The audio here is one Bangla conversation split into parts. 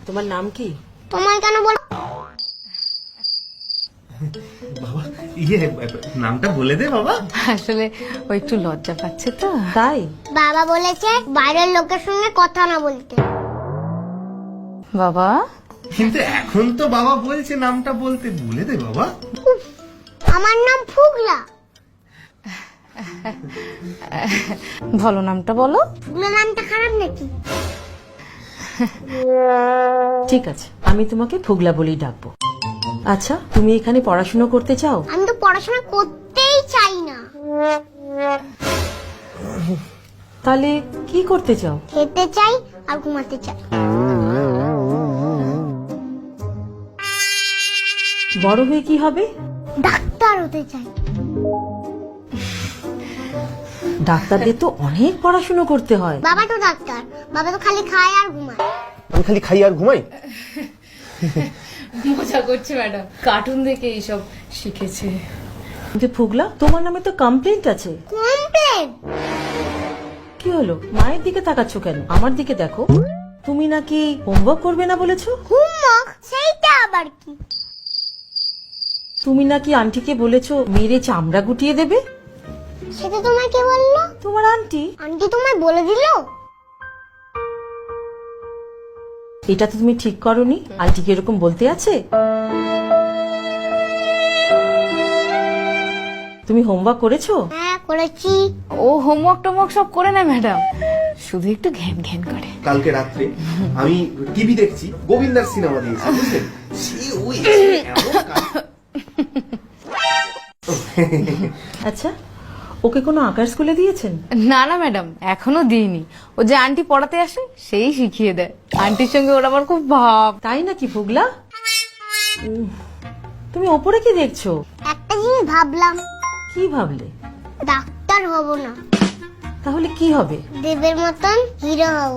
তোমার নাম কি? তোমায় কেন বল? বাবা নামটা বলে দে বাবা। আসলে ও একটু লজ্জা পাচ্ছে তো তাই? বাবা বলেছে বাইরের লোকের সঙ্গে কথা না বলতে। বাবা। কিন্তু এখন তো বাবা বলছে নামটা বলতে, বলে দে বাবা। আমার নাম ফুগলা। ভালো নামটা বলো। ফুগলা নামটা খারাপ নাকি? ঠিক আছে, আমি তোমাকে ফুগলা বলেই ডাকবো। আচ্ছা, তুমি এখানে পড়াশোনা করতে চাও? আমি তো পড়াশোনা করতেই চাই না। তাহলে কি করতে চাও? খেতে চাই আর ঘুমাতে চাই। বড় হয়ে কি হবে? ডাক্তার হতে চাই। ডাক্তারদের তো অনেক পড়াশোনা করতে হয়। বাবা তো ডাক্তার, বাবা তো খালি খায় আর ঘুমায়। আমি খালি খাই আর ঘুমাই। মজা করছে ম্যাডাম, কার্টুন দেখে এইসব শিখেছে। কিন্তু ফুগলা, তোমার নামে তো কমপ্লেন্ট আছে। কমপ্লেন? কি হলো? মায়ের দিকে তাকাচ্ছ কেন? আমার দিকে দেখো। তুমি নাকি হোমওয়ার্ক করবে না বলেছো? হোমওয়ার্ক? সেইটা আবার কি? তুমি নাকি আন্টিকে বলেছো মেরে চামড়া গুটিয়ে দেবে। সেটা তোমায় কে বললো? তোমার আন্টি। আন্টি তোমায় বলে দিল? এটা তো তুমি ঠিক করনি। আন্টিকে এরকম বলতে আছে? তুমি হোমওয়ার্ক করেছো? হ্যাঁ করেছি। ও হোমওয়ার্ক টোমওয়ার্ক সব করে না ম্যাডাম, শুধু একটু ঘ্যান ঘ্যান করে। কালকে রাত্রে আমি টিভি দেখছি, গোবিন্দার সিনেমা দিয়েছি, বুঝলেন? সে ওই এমন আচ্ছা, ওকে কোনো আঁকার স্কুলে দিয়েছেন? না না ম্যাডাম, এখনো দিইনি। ও যে আন্টি পড়াতে আসে সেই শিখিয়ে দেয়। আন্টির সঙ্গে ওর আমার খুব ভাব। তাই নাকি ফুগলা? তুমি ওপরে কি দেখছো? একটা জিনিস ভাবলাম। কি ভাবলে? ডাক্তার হব না, তাহলে কি হবে? দেবের মতন হিরো হব।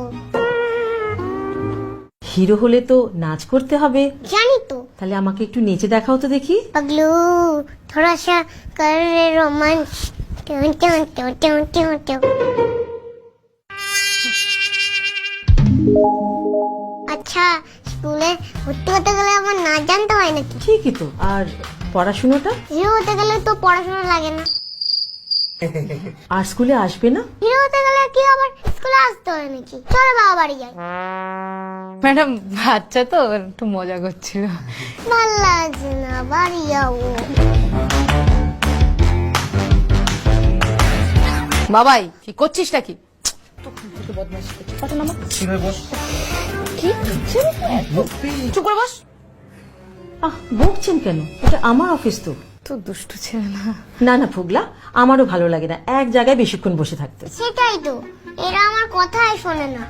হিরো হলে তো নাচ করতে হবে। জানি তো। তাহলে আমাকে একটু নেচে দেখাও তো দেখি। पगलू थोड़ा सा कर रे रोमांस। ट्यों ट्यों ट्यों ट्यों ट्यों ट्यों। আচ্ছা, স্কুলে ভর্তি হতে গেলে আমার নাচ জানতে হয় নাকি? ঠিকই তো। আর পড়াশোনাটা? হিরো হতে গেলে তো পড়াশোনা লাগে না। আর স্কুলে আসবে না? হিরো হতে গেলে কি আবার স্কুলে আসতে হয় নাকি? চলো বাবা বাড়ি যাই। ম্যাডাম বাচ্চা তো একটু মজা করছিল। ভাল লাগছে না, বাড়ি যাবো। বাবাই কি করছিস নাকি? চুপ করে বস। বকছেন কেন? এটা আমার অফিস তো। তো দুষ্টু ছেলে না। না না ফুগলা, আমারও ভালো লাগে না এক জায়গায় বেশিক্ষণ বসে থাকতে। সেটাই তো, এরা আমার কথাই শোনে না।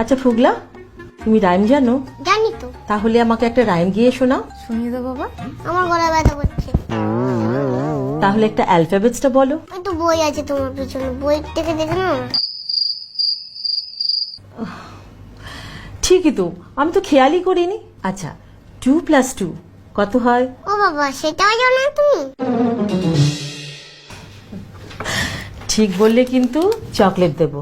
আচ্ছা ফুগলা, তুমি রাইম জানো? জানি তো। তাহলে আমাকে একটা রাইম গিয়ে শোনাও। শুনিয়ে দাও বাবা। আমার গলা ব্যথা করছে। তাহলে একটা অ্যালফাবেটসটা বলো। ওই তো বই আছে তোমার পিছনে, বই থেকে দেখে নাও না। ঠিকই তো, আমি তো খেয়ালই করিনি। আচ্ছা, 2+2 কত হয়? ও বাবা, সেটাও জানো তুমি? ঠিক বললে কিন্তু চকলেট দেবো।